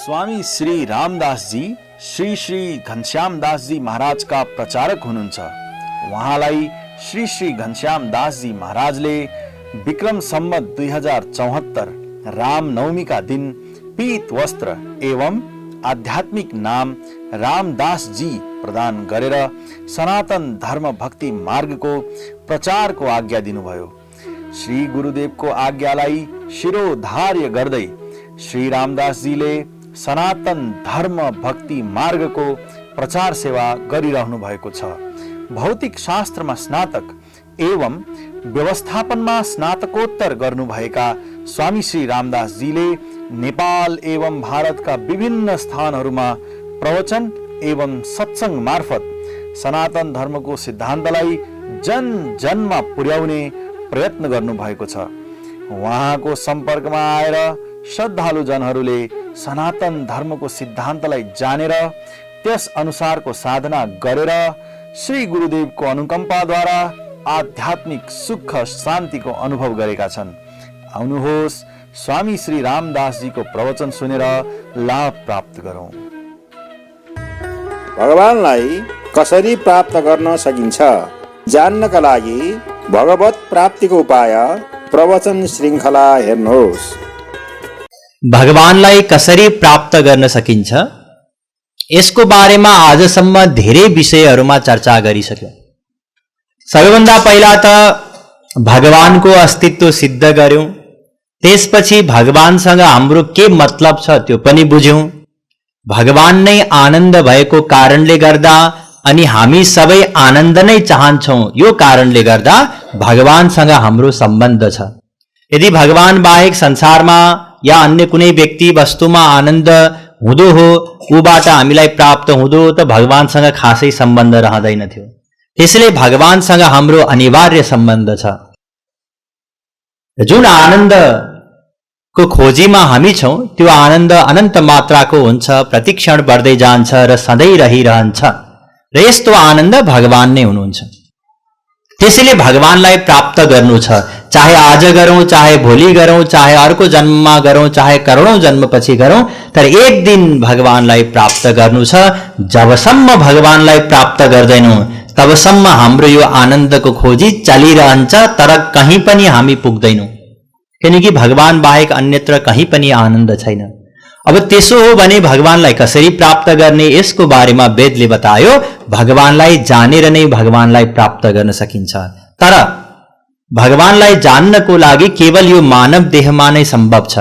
स्वामी श्री रामदास जी श्री श्री घनश्याम दास जी महाराज का प्रचारक हुनुहुन्छ। उहाँलाई श्री श्री घनश्याम दास जी महाराजले विक्रम सम्वत 2074 रामनवमी का दिन पीत वस्त्र एवं आध्यात्मिक नाम रामदास जी प्रदान गरेर सनातन धर्म भक्ति मार्गको प्रचारको आज्ञा दिनुभयो। श्री गुरुदेवको आज्ञालाई शिरोधार्य गर्दै श्री रामदास जीले सनातन धर्म भक्ति मार्गको प्रचार सेवा गरिरहनु भएको छ। भौतिक शास्त्रमा स्नातक एवं व्यवस्थापनमा स्नातकोत्तर गर्नुभएका स्वामी श्री रामदास जीले नेपाल एवं भारतका विभिन्न स्थानहरूमा प्रवचन एवं सत्संग मार्फत सनातन धर्मको सिद्धान्तलाई जन जनमा पुर्याउने प्रयत्न गर्नुभएको छ। उहाँको सम्पर्कमा आएर श्रद्धालु जनहरूले सनातन धर्मको सिद्धान्तलाई जानेर त्यस अनुसारको साधना गरेर श्री गुरुदेवको अनुकम्पाद्वारा आध्यात्मिक सुख शान्तिको अनुभव गरेका छन्। आउनुहोस् स्वामी श्री रामदास जीको प्रवचन सुनेर लाभ प्राप्त गरौं। भगवानलाई कसरी प्राप्त गर्न सकिन्छ जान्नका लागि भगवत प्राप्तिको उपाय प्रवचन श्रृङ्खला हेर्नुहोस्। भगवानलाई कसरी प्राप्त गर्न सकिन्छ यसको बारेमा आजसम्म धेरै विषयहरूमा चर्चा गरिसक्यौं। सबैभन्दा पहिला त भगवानको अस्तित्व सिद्ध गर्यौं, त्यसपछि भगवानसँग हाम्रो के मतलब छ त्यो पनि बुझ्यौं। भगवान नै आनन्द भएको कारणले गर्दा अनि हामी सबै आनन्द नै चाहन्छौं, यो कारणले गर्दा भगवानसँग हाम्रो सम्बन्ध छ। यदि भगवान बाहेक संसारमा या अन्य कुनै व्यक्ति वस्तुमा आनन्द हुँदो हो, ऊबाट हामीलाई प्राप्त हुँदो त भगवानसँग खासै सम्बन्ध रहँदैन थियो। त्यसैले भगवानसँग हाम्रो अनिवार्य सम्बन्ध छ। जुन आनन्दको खोजीमा हामी छौं त्यो आनन्द अनन्त मात्राको हुन्छ, प्रतिक्षण बढ्दै जान्छ र सधैँ रहिरहन्छ र यस्तो आनन्द भगवान नै हुनुहुन्छ। त्यसैले भगवानलाई प्राप्त गर्नु छ, चाहे आज गरौं, चाहे भोलि गरौं, चाहे अर्को जन्ममा गरौं, चाहे करोडौं जन्मपछि गरौं, तर एक दिन भगवानलाई प्राप्त गर्नु छ। जबसम्म भगवानलाई प्राप्त गर्दैनौं तबसम्म हाम्रो यो आनन्दको खोजी चलिरहन्छ, तर कहीँ पनि हामी पुग्दैनौं, किनकि भगवान बाहेक अन्यत्र कहीँ पनि आनन्द छैन। अब त्यसो हो भने भगवानलाई कसरी प्राप्त गर्ने यसको बारेमा वेदले बतायो। भगवानलाई जानेर नै भगवानलाई प्राप्त गर्न सकिन्छ, तर भगवानलाई जान्नको लागि केवल यो मानव देहमा नै सम्भव छ।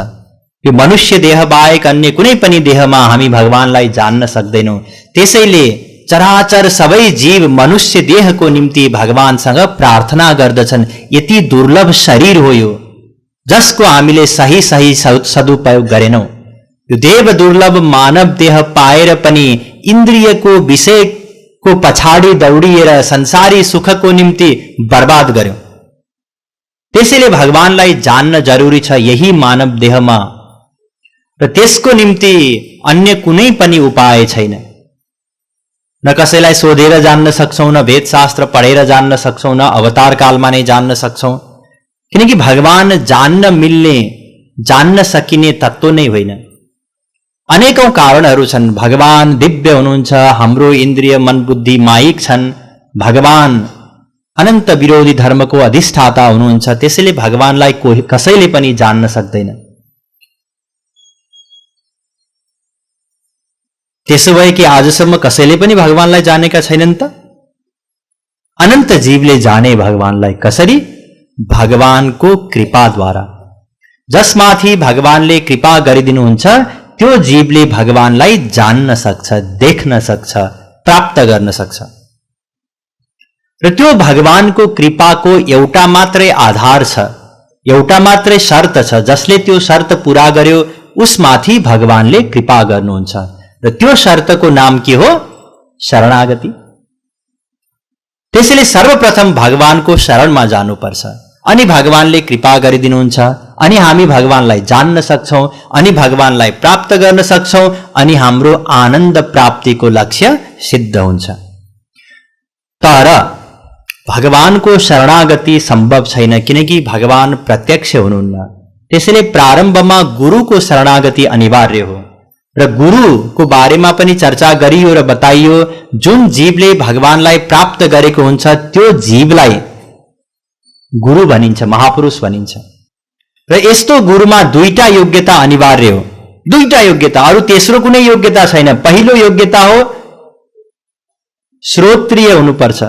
यो मनुष्य देह बाहेक अन्य कुनै पनि देहमा हामी भगवानलाई जान्न सक्दैनौं। त्यसैले चराचर सबै जीव मनुष्य देहको निम्ति भगवानसँग प्रार्थना गर्दछन्। यति दुर्लभ शरीर हो यो, जसको हामीले सही सदुपयोग गरेनौं। यो देव दुर्लभ मानव देह पाएर पनि इन्द्रियको विषयको पछाडि दौडिएर संसारी सुखको निम्ति बर्बाद गर्यौं। त्यसैले भगवानलाई जान्न जरुरी छ यही मानव देहमा, र त्यसको निम्ति अन्य कुनै पनि उपाय छैन। न कसैलाई सोधेर जान्न सक्छौं, न वेदशास्त्र पढेर जान्न सक्छौं, न अवतार कालमा नै जान्न सक्छौं, किनकि भगवान जान्न मिल्ने, जान्न सकिने तत्त्व नै होइन। अनेकौं कारणहरू छन्। भगवान दिव्य हुनुहुन्छ, हाम्रो इन्द्रिय मन बुद्धि माइक छन्। भगवान अनन्त विरोधी धर्मको अधिष्ठाता हुनुहुन्छ, त्यसैले भगवानलाई कसैले पनि जान्न सक्दैन। त्यसो भए कि आजसम्म कसैले पनि भगवानलाई जानेका छैनन् त? अनन्त जीवले जाने भगवानलाई कसरी? भगवानको कृपाद्वारा। जसमाथि भगवानले कृपा गरिदिनुहुन्छ त्यो जीवले भगवानलाई जान्न सक्छ, देख्न सक्छ, प्राप्त गर्न सक्छ। र त्यो भगवानको कृपाको एउटा मात्रै आधार छ, एउटा मात्रै शर्त छ। जसले त्यो शर्त पूरा गर्यो उसमाथि भगवानले कृपा गर्नुहुन्छ, र त्यो शर्तको नाम के हो? शरणागति। त्यसैले सर्वप्रथम भगवानको शरणमा जानुपर्छ, अनि भगवानले कृपा गरिदिनुहुन्छ, अनि हामी भगवानलाई जान्न सक्छौं, अनि भगवानलाई प्राप्त गर्न सक्छौं, अनि हाम्रो आनन्द प्राप्तिको लक्ष्य सिद्ध हुन्छ। तर भगवानको शरणागति सम्भव छैन, किनकि भगवान प्रत्यक्ष हुनुहुन्न। त्यसैले प्रारम्भमा गुरुको शरणागति अनिवार्य हो। र गुरुको बारेमा पनि चर्चा गरियो र बताइयो। जुन जीवले भगवानलाई प्राप्त गरेको हुन्छ त्यो जीवलाई गुरु भनिन्छ, महापुरुष भनिन्छ। र यस्तो गुरुमा दुईटा योग्यता अनिवार्य हो, दुईटा योग्यता, अरू तेस्रो कुनै योग्यता छैन। पहिलो योग्यता हो श्रोत्रिय हुनुपर्छ,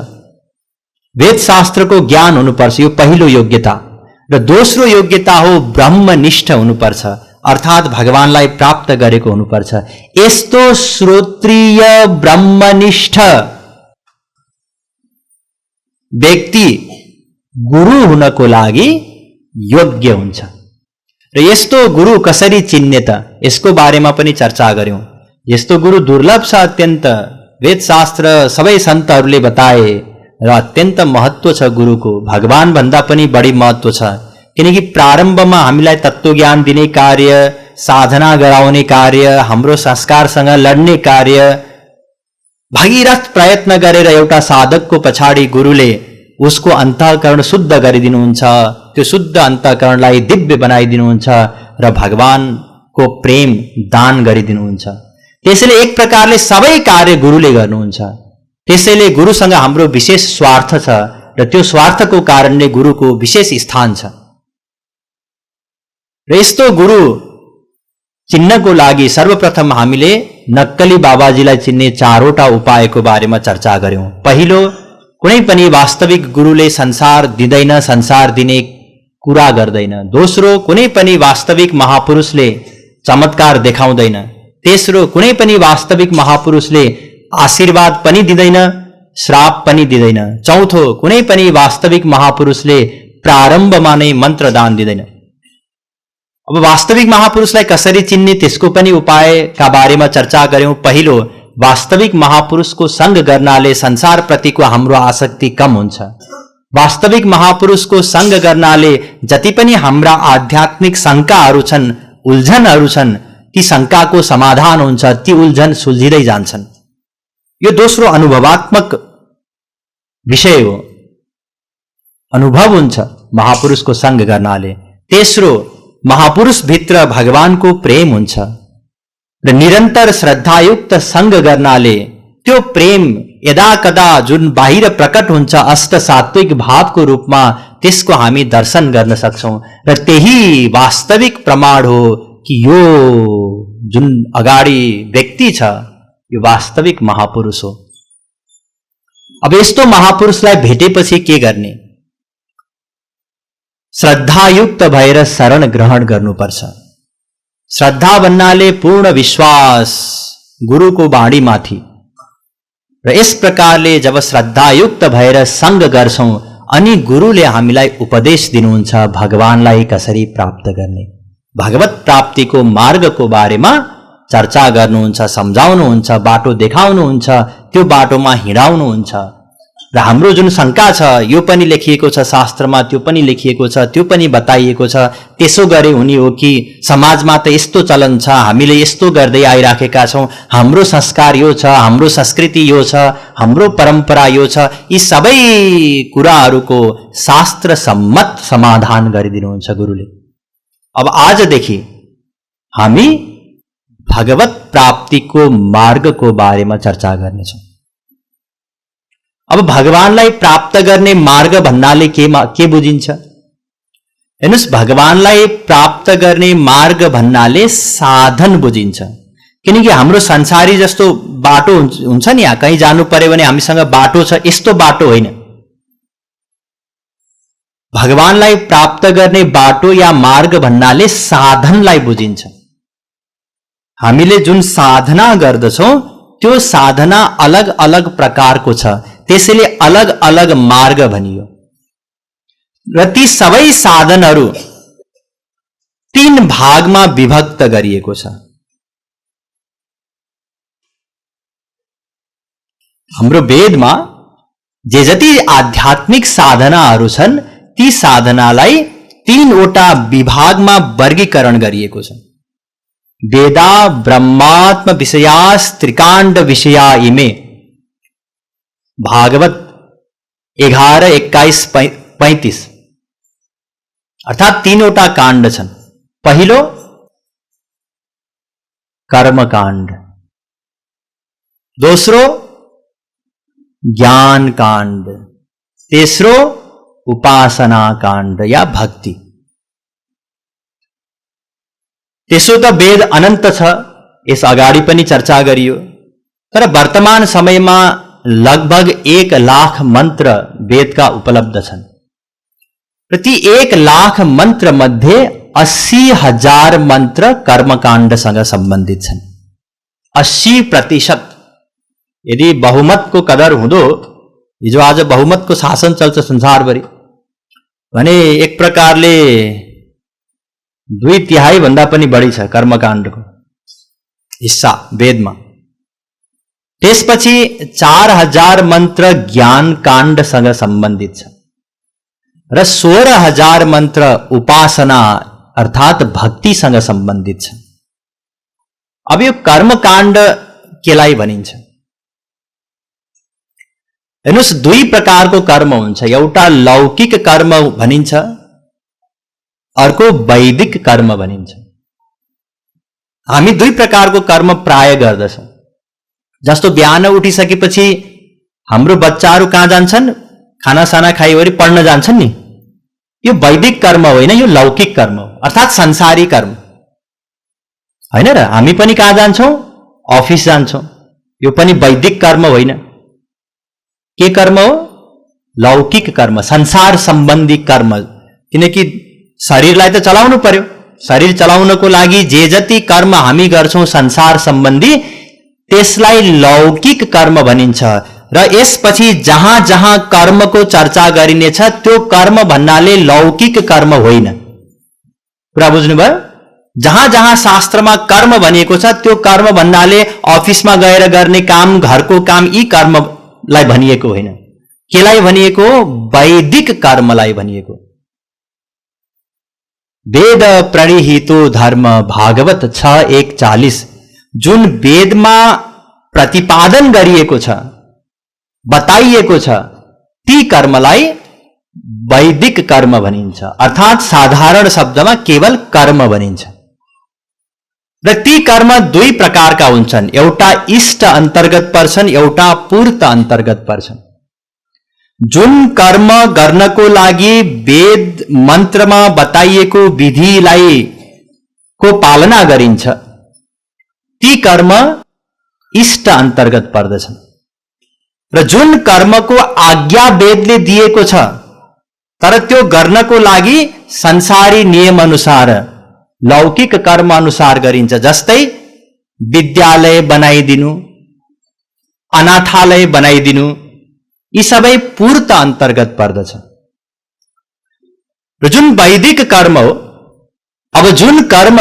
वेद शास्त्रको ज्ञान हुनुपर्छ, यो पहिलो योग्यता। र दोस्रो योग्यता हो ब्रह्मनिष्ठ हुनुपर्छ, अर्थात् भगवानलाई प्राप्त गरेको हुनुपर्छ। यस्तो श्रोत्रिय ब्रह्मनिष्ठ व्यक्ति गुरु हुनको लागि योग्य हुन्छ। र यस्तो गुरु कसरी चिन्ने त, यसको बारेमा पनि चर्चा गर्यौं। यस्तो गुरु दुर्लभ छ अत्यन्त, वेद शास्त्र सबै सन्तहरूले बताए र अत्यन्त महत्व छ गुरुको, भगवान भन्दा पनि बढी महत्व छ। किनकि प्रारम्भमा हामीलाई तत्त्वज्ञान दिने कार्य, साधना गराउने कार्य, हाम्रो संस्कारसँग लड्ने कार्य, भगीरथ प्रयत्न गरेर एउटा साधकको पछाडि गुरुले उसको अन्तःकरण शुद्ध गरिदिनुहुन्छ, त्यो शुद्ध अन्तःकरणलाई दिव्य बनाइदिनुहुन्छ र भगवानको प्रेम दान गरिदिनुहुन्छ। त्यसैले एक प्रकारले सबै कार्य गुरुले गर्नुहुन्छ। त्यसैले गुरुसँग हाम्रो विशेष स्वार्थ छ र त्यो स्वार्थको कारणले गुरुको विशेष स्थान छ। र यस्तो गुरु चिन्नको लागि सर्वप्रथम हामीले नक्कली बाबाजीलाई चिन्ने चारवटा उपायको बारेमा चर्चा गर्यौं। पहिलो, कुनै पनि वास्तविक गुरुले संसार दिँदैन, संसार दिने कुरा गर्दैन। दोस्रो, कुनै पनि वास्तविक महापुरुषले चमत्कार देखाउँदैन। तेस्रो, कुनै पनि वास्तविक महापुरुषले आशीर्वाद पनि दिँदैन, श्राप पनि दिँदैन। चौथो, कुनै पनि वास्तविक महापुरुषले प्रारम्भमा नै मन्त्रदान दिँदैन। अब वास्तविक महापुरुषलाई कसरी चिन्ने त्यसको पनि उपायका बारेमा चर्चा गर्यौं। पहिलो, वास्तविक महापुरुषको संग गर्नाले संसार प्रतिको हाम्रो आसक्ति कम हुन्छ। वास्तविक महापुरुषको संग गर्नाले जति पनि हाम्रा आध्यात्मिक शंकाहरू छन्, उल्झनहरू छन्, ती शंकाको समाधान हुन्छ, ती उल्झन सुल्झिँदै जान्छन्। यो दोस्रो अनुभवात्मक विषय हो, अनुभव हुन्छ महापुरुषको संग गर्नाले। तेस्रो, महापुरुष भित्र भगवानको प्रेम हुन्छ र निरन्तर श्रद्धायुक्त संग गर्नाले त्यो प्रेम यदा कदा जुन बाहिर प्रकट हुन्छ अष्ट सात्विक भावको रूपमा, त्यसको हामी दर्शन गर्न सक्छौं। र त्यही वास्तविक प्रमाण हो कि यो जुन अगाडि व्यक्ति छ यो वास्तविक महापुरुष हो। अब यस्तो महापुरुषलाई भेटेपछि के गर्ने? श्रद्धायुक्त भएर शरण ग्रहण गर्नुपर्छ। श्रद्धा भन्नाले पूर्ण विश्वास गुरुको वाणीमाथि। र यस प्रकारले जब श्रद्धायुक्त भएर संग गर्छौं अनि गुरुले हामीलाई उपदेश दिनुहुन्छ भगवानलाई कसरी प्राप्त गर्ने, भगवत प्राप्तिको मार्गको बारेमा चर्चा गर्नुहुन्छ, सम्झाउनुहुन्छ, बाटो देखाउनुहुन्छ, त्यो बाटोमा हिँडाउनुहुन्छ। र हाम्रो जुन शंका छ यो पनि लेखिएको छ शास्त्रमा, त्यो पनि लेखिएको छ, त्यो पनि बताइएको छ। त्यसो गरे हुने हो कि समाजमा त यस्तो चलन छ, हामीले यस्तो गर्दै आइराखेका छौं, हाम्रो संस्कार यो छ, हाम्रो संस्कृति यो छ, हाम्रो परम्परा यो छ। यी सबै कुराहरूको शास्त्र सम्मत समाधान गरिदिनुहुन्छ गुरुले। अब आजदेखि हामी भगवत प्राप्तिको मार्गको बारेमा चर्चा गर्नेछौं। अब भगवानलाई प्राप्त गर्ने मार्ग भन्नाले के बुझिन्छ? हेर्नुस्, भगवानलाई प्राप्त गर्ने मार्ग भन्नाले साधन बुझिन्छ। किनकि हाम्रो संसारी जस्तो बाटो हुन्छ नि, यहाँ कहीँ जानु पर्यो भने हामीसँग बाटो छ, यस्तो बाटो होइन। भगवानलाई प्राप्त गर्ने बाटो या मार्ग भन्नाले साधनलाई बुझिन्छ। हामीले जुन साधना गर्दछौं त्यो साधना अलग अलग प्रकारको छ, त्यसैले अलग अलग मार्ग भनियो। र ती सबै साधनहरू 3 भागमा विभक्त गरिएको छ। हाम्रो वेदमा जे जति आध्यात्मिक साधनाहरू छन् ती साधनालाई 3 वटा विभागमा वर्गीकरण गरिएको छ। वेदा ब्रह्मात्म विषयास त्रिकाण्ड विषया इमे, भागवत 11:21-35, अर्थात 3 वटा काण्ड छन्। पहिलो कर्मकाण्ड, दोस्रो ज्ञान काण्ड, तेस्रो उपासना काण्ड या भक्ति। त्यसो त वेद अनन्त छ, यस अगाडि पनि चर्चा गरियो। तर वर्तमान समयमा लगभग 1 लाख मन्त्र वेदका उपलब्ध छन् र ती 1 लाख मन्त्र मध्ये 80,000 मन्त्र कर्मकाण्डसँग सम्बन्धित छन्। 80%। यदि बहुमतको कदर हुँदो, हिजो आज बहुमतको शासन चल्छ संसारभरि भने एक प्रकारले 2/3 भन्दा पनि बढी छ कर्मकाण्डको हिस्सा वेदमा। त्यसपछि 4000 मन्त्र ज्ञान काण्डसँग सम्बन्धित छ र 16,000 मन्त्र उपासना अर्थात भक्तिसँग सम्बन्धित छ। अब यो कर्मकाण्ड केलाई भनिन्छ? हेर्नुस्, 2 प्रकारको कर्म हुन्छ। एउटा लौकिक कर्म भनिन्छ, अर्को वैदिक कर्म भनिन्छ। हामी 2 प्रकारको कर्म प्राय गर्दछौँ। जस्तो बिहान उठिसकेपछि हाम्रो बच्चाहरू कहाँ जान्छन्? खानासाना खाइवरी पढ्न जान्छन् नि। यो वैदिक कर्म होइन, यो लौकिक कर्म हो, अर्थात् संसारी कर्म होइन र? हामी पनि कहाँ जान्छौँ? अफिस जान्छौँ। यो पनि वैदिक कर्म होइन। के कर्म हो? लौकिक कर्म, संसार सम्बन्धी कर्म। किनकि शरीरलाई त चलाउनु पर्यो। शरीर चलाउनको लागि जे जति कर्म हामी गर्छौँ संसार सम्बन्धी, त्यसलाई लौकिक कर्म भनिन्छ। र यसपछि जहाँ जहाँ कर्मको चर्चा गरिनेछ त्यो कर्म भन्नाले लौकिक कर्म होइन। कुरा बुझ्नुभयो? जहाँ जहाँ शास्त्रमा कर्म भनिएको छ त्यो कर्म भन्नाले अफिसमा गएर गर्ने काम, घरको काम, यी कर्मलाई भनिएको होइन। केलाई भनिएको? वैदिक कर्मलाई भनिएको। वेद प्रणिहितो धर्म भागवत 6:1-40 जुन वेदमा प्रतिपादन गरिएको छ, बताइएको छ, ती कर्मलाई वैदिक कर्म भनिन्छ, अर्थात् साधारण शब्दमा केवल कर्म भनिन्छ। र ती कर्म 2 प्रकारका हुन्छन्। एउटा इष्ट अन्तर्गत पर्छन्, एउटा पूर्त अन्तर्गत पर्छन्। जुन कर्म गर्नको लागि वेद मन्त्रमा बताइएको विधिलाई को पालना गरिन्छ, ती कर्म इष्ट अन्तर्गत पर्दछन्। र जुन कर्मको आज्ञा वेदले दिएको छ तर त्यो गर्नको लागि संसारी नियम अनुसार, लौकिक कर्म अनुसार गरिन्छ। जस्तै विद्यालय बनाइदिनु, अनाथालय बनाइदिनु, यी सबै पूर्त अन्तर्गत पर्दछ। र जुन वैदिक कर्म हो, अब जुन कर्म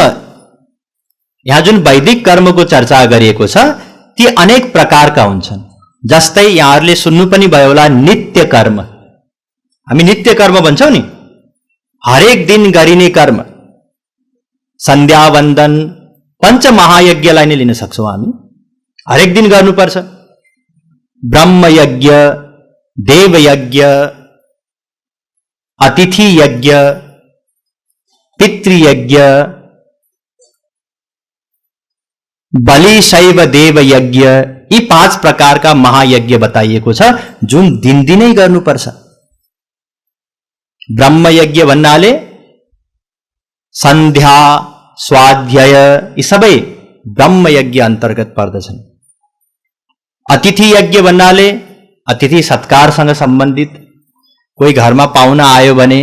यहाँ जुन वैदिक कर्मको चर्चा गरिएको छ ती अनेक प्रकारका हुन्छन्। जस्तै यहाँहरूले सुन्नु पनि भयो होला, नित्य कर्म। हामी नित्य कर्म भन्छौँ नि, हरेक दिन गरिने कर्म। सन्ध्या वन्दन, पञ्चमहायज्ञलाई नै लिन सक्छौँ हामी, हरेक दिन गर्नुपर्छ। ब्रह्मयज्ञ, देवयज्ञ, अतिथि यज्ञ, पितृयज्ञ, बलि शैव देव यज्ञ, यी 5 प्रकारका महायज्ञ बताइएको छ जुन दिनदिनै गर्नुपर्छ। ब्रह्मयज्ञ भन्नाले सन्ध्या, स्वाध्याय, यी सबै ब्रह्मयज्ञ अन्तर्गत पर्दछन्। अतिथि यज्ञ भन्नाले अतिथि सत्कारसँग सम्बन्धित। कोही घरमा पाहुना आयो भने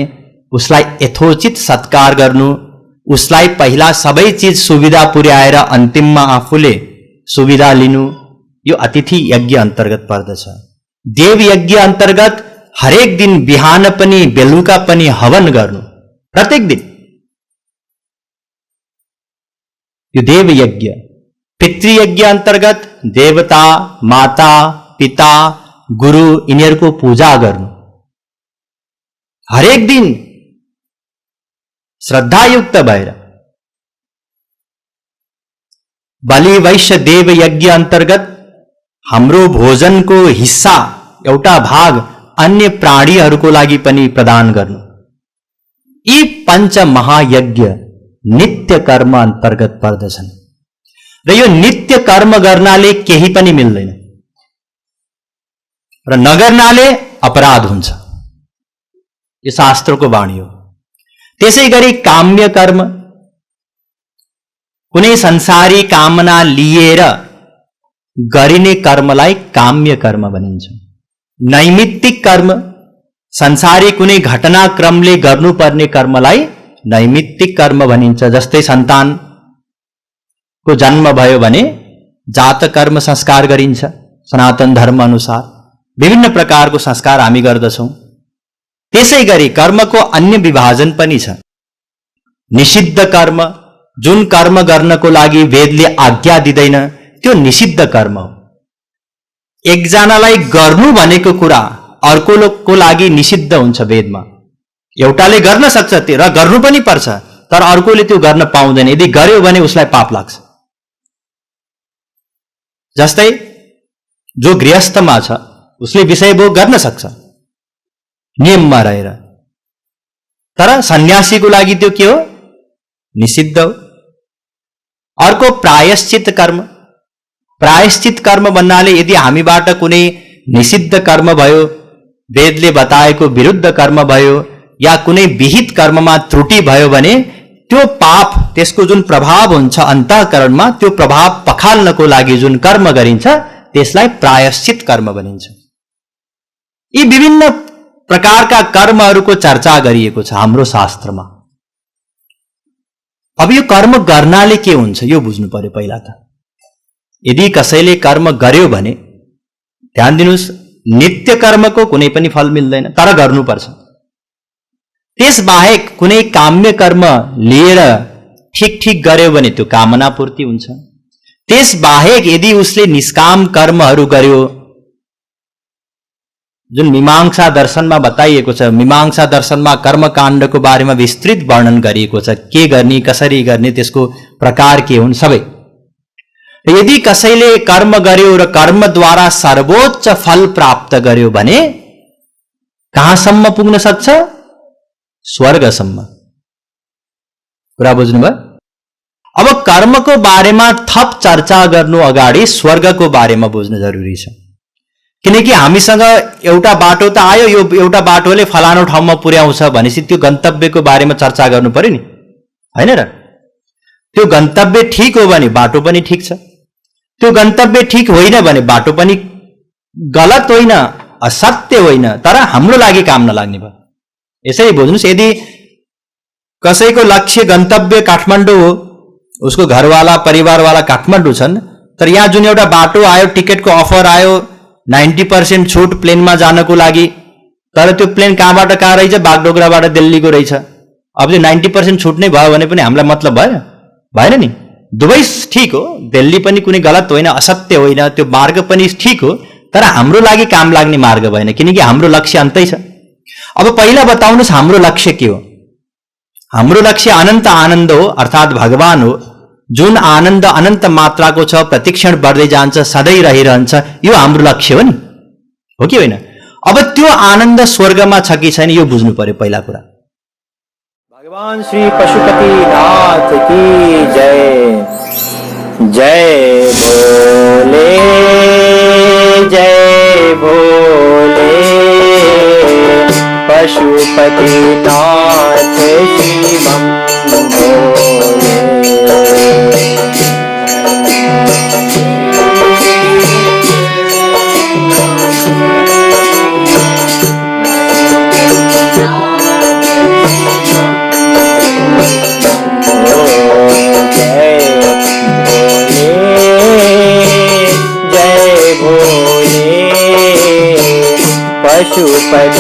उसलाई यथोचित सत्कार गर्नु, उसलाई पहिला सबै चिज सुविधा पुर्याएर अन्तिममा आफूले सुविधा लिनु, यो अतिथि यज्ञ अन्तर्गत पर्दछ। देव यज्ञ अन्तर्गत हरेक दिन बिहान पनि बेलुका पनि हवन गर्नु, प्रत्येक दिन, यो देव यज्ञ। पितृयज्ञ अन्तर्गत देवता, माता, पिता, गुरु यिनीहरूको पूजा गर्नु, हरेक दिन श्रद्धायुक्त भएर। बलि वैश्य देव यज्ञ अन्तर्गत हाम्रो भोजनको हिस्सा, एउटा भाग अन्य प्राणीहरूको लागि पनि प्रदान गर्नु। यी 5 महायज्ञ नित्य कर्म अन्तर्गत पर्दछन्। र यो नित्य कर्म गर्नाले केही पनि मिल्दैन र नगर्नाले अपराध हुन्छ। यो शास्त्रको वाणी हो। त्यसै गरी काम्य कर्म, कुनै संसारी कामना लिएर गरिने कर्मलाई काम्य कर्म भनिन्छ। नैमित्तिक कर्म, संसारी कुनै घटनाक्रमले गर्नुपर्ने कर्मलाई नैमित्तिक कर्म भनिन्छ। जस्तै सन्तानको जन्म भयो भने जात कर्म संस्कार गरिन्छ सनातन धर्म अनुसार। विभिन्न प्रकारको संस्कार हामी गर्दछौं। त्यसै गरी कर्मको अन्य विभाजन पनि छ। निषिद्ध कर्म, जुन कर्म गर्नको लागि वेदले आज्ञा दिँदैन त्यो निषिद्ध कर्म हो। एकजनालाई गर्नु भनेको कुरा अर्कोको लागि निषिद्ध हुन्छ वेदमा। एउटाले गर्न सक्छ र गर्नु पनि पर्छ, तर अर्कोले त्यो गर्न पाउँदैन। यदि गर्यो भने उसलाई पाप लाग्छ। जस्तै जो गृहस्थमा छ उसले विषय भोग गर्न सक्छ नियममा रहेर, तर सन्यासीको लागि त्यो के हो? निषिद्ध हो। अर्को प्रायश्चित कर्म। प्रायश्चित कर्म भन्नाले यदि हामीबाट कुनै निषिद्ध कर्म भयो, वेदले बताएको विरुद्ध कर्म भयो या कुनै विहित कर्ममा त्रुटि भयो भने त्यो पाप, त्यसको जुन प्रभाव हुन्छ अन्तःकरणमा, त्यो प्रभाव पखाल्नको लागि जुन कर्म गरिन्छ त्यसलाई प्रायश्चित कर्म भनिन्छ। यी विभिन्न प्रकारका कर्महरूको चर्चा गरिएको छ हाम्रो शास्त्रमा। अब यो कर्म गर्नाले के हुन्छ यो बुझ्नु पर्यो पहिला त। यदि कसैले कर्म गर्यो भने ध्यान दिनुस्, नित्य कर्मको कुनै पनि फल मिल्दैन, तर गर्नुपर्छ। त्यसबाहेक कुनै काम्य कर्म लिएर ठिक ठिक गर्यो भने त्यो कामना पूर्ति हुन्छ। त्यसबाहेक यदि उसले निष्काम कर्महरू गर्यो, जुन मीमांसा दर्शनमा बताइएको छ, मीमांसा दर्शनमा कर्मकाण्डको बारेमा विस्तृत वर्णन गरिएको छ, के गर्ने, कसरी गर्ने, त्यसको प्रकार के हुन् सबै। यदि कसैले कर्म गर्यो र कर्मद्वारा सर्वोच्च फल प्राप्त गर्यो भने कहाँसम्म पुग्न सक्छ? स्वर्गसम्म। कुरा बुझ्नुभयो? अब कर्मको बारेमा थप चर्चा गर्नु अगाडि स्वर्गको बारेमा बुझ्नु जरुरी छ। किनकि हामीसँग एउटा बाटो त आयो, यो एउटा बाटोले फलानो ठाउँमा पुर्याउँछ भनेपछि त्यो गन्तव्यको बारेमा चर्चा गर्नु पर्यो नि, हैन र? त्यो गन्तव्य ठीक हो भने बाटो पनि ठीक छ, त्यो गन्तव्य ठीक होइन भने बाटो पनि गलत होइन, असत्य होइन, तर हाम्रो लागि काम नलाग्ने भयो। यसरी बुझ्नुस्, यदि कसैको लक्ष्य गन्तव्य काठमाडौँ हो, उसको घरवाला परिवारवाला काठमाडौँ छन्, तर यहाँ जुन एउटा बाटो आयो, टिकटको अफर आयो 90% छुट प्लेनमा जानको लागि, तर त्यो प्लेन कहाँबाट कहाँ रहेछ? बागडोगराबाट दिल्लीको रहेछ। अब त्यो 90% छुट नै भयो भने पनि हामीलाई मतलब भएन नि। दुवै ठीक हो, दिल्ली पनि कुनै गलत होइन, असत्य होइन, त्यो मार्ग पनि ठीक हो, तर हाम्रो लागि काम लाग्ने मार्ग भएन, किनकि हाम्रो लक्ष्य अन्तै छ। अब पहिला बताउनुस् हाम्रो लक्ष्य के हो? हाम्रो लक्ष्य अनन्त आनन्द हो, अर्थात् भगवान हो। जुन आनन्द अनन्त मात्राको छ, प्रतिक्षण बढ्दै जान्छ, सधैँ रहिरहन्छ, यो हाम्रो लक्ष्य हो नि, हो कि होइन? अब त्यो आनन्द स्वर्गमा छ कि छैन यो बुझ्नु पर्यो पहिला कुरा। भगवान श्री पशुपतिनाथ की जय। जय भोले, जय भोले, पशुपतिनाथ शिवम भोले।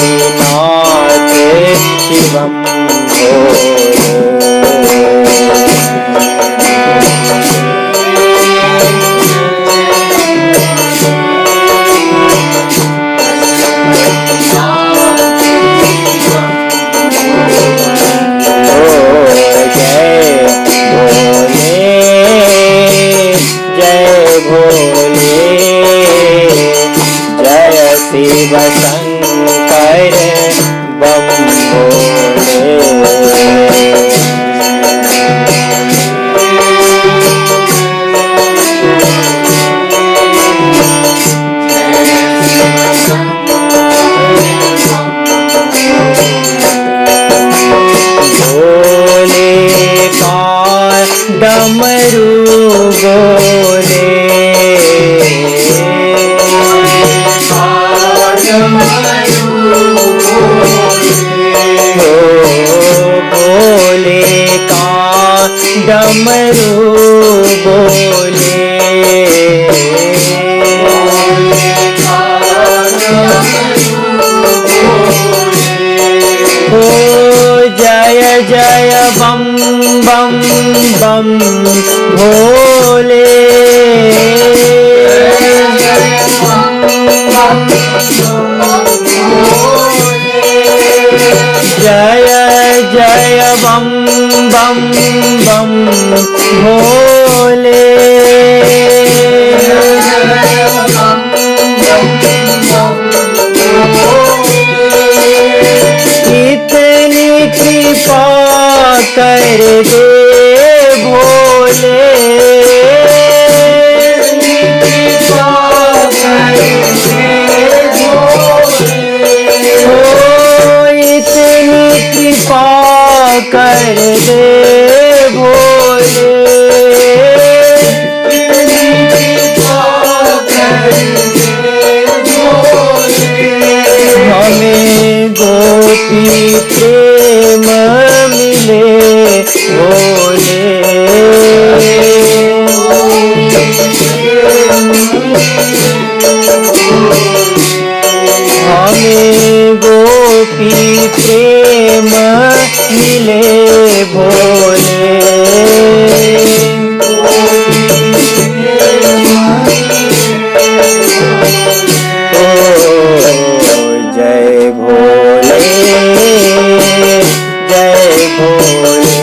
पशुपतिनाथ शिवम भोले। शिव शंकर बम भोले। डमरू बोले बोले का डमरू बोले ओ जय जय बम बम बम भोले जय जय बम बम बम भोले इतनी कृपा कर दे भोले इतनी कृपा कर दे भोले हमें गोपी प्रेम मिले भोले हमें गोपी प्रेम मिले भोले जय भोले जय भोले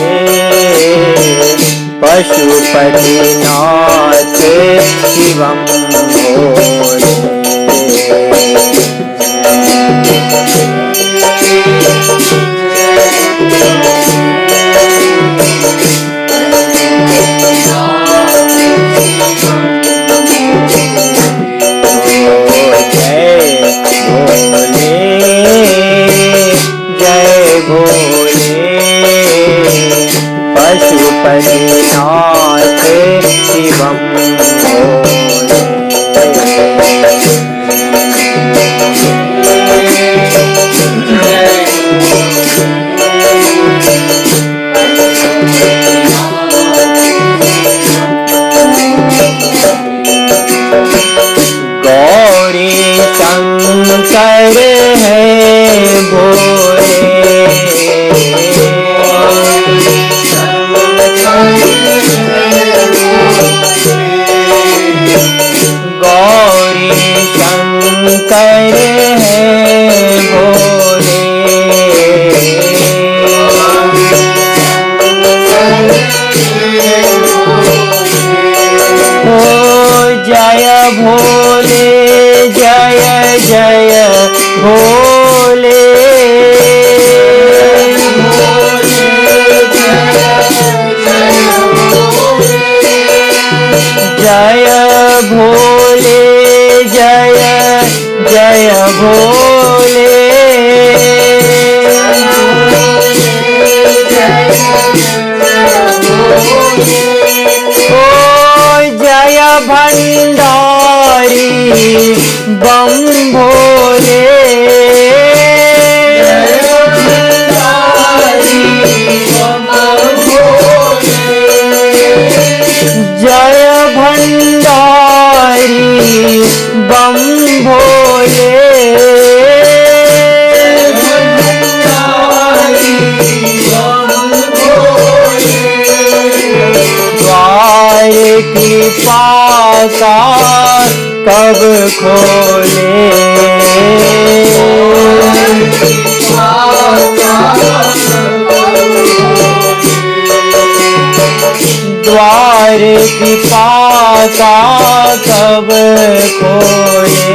पशुपतिनाथ शिवम भोले पशुपतिनाथ शिवम गौरी शंकर है भोले गौरी शंकर है भोले ओ जय भोले जय जय भोले जय भोले जय जय भोले ओ जय भंडारी बम भोले जय भंडारी बम भोले द्वार कृपा का कब खोले द्वार कृपा का कब खोले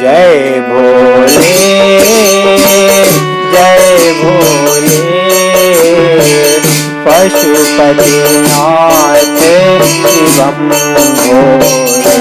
जय भोले जय भोले पशुपतिनाथ शिवम भोले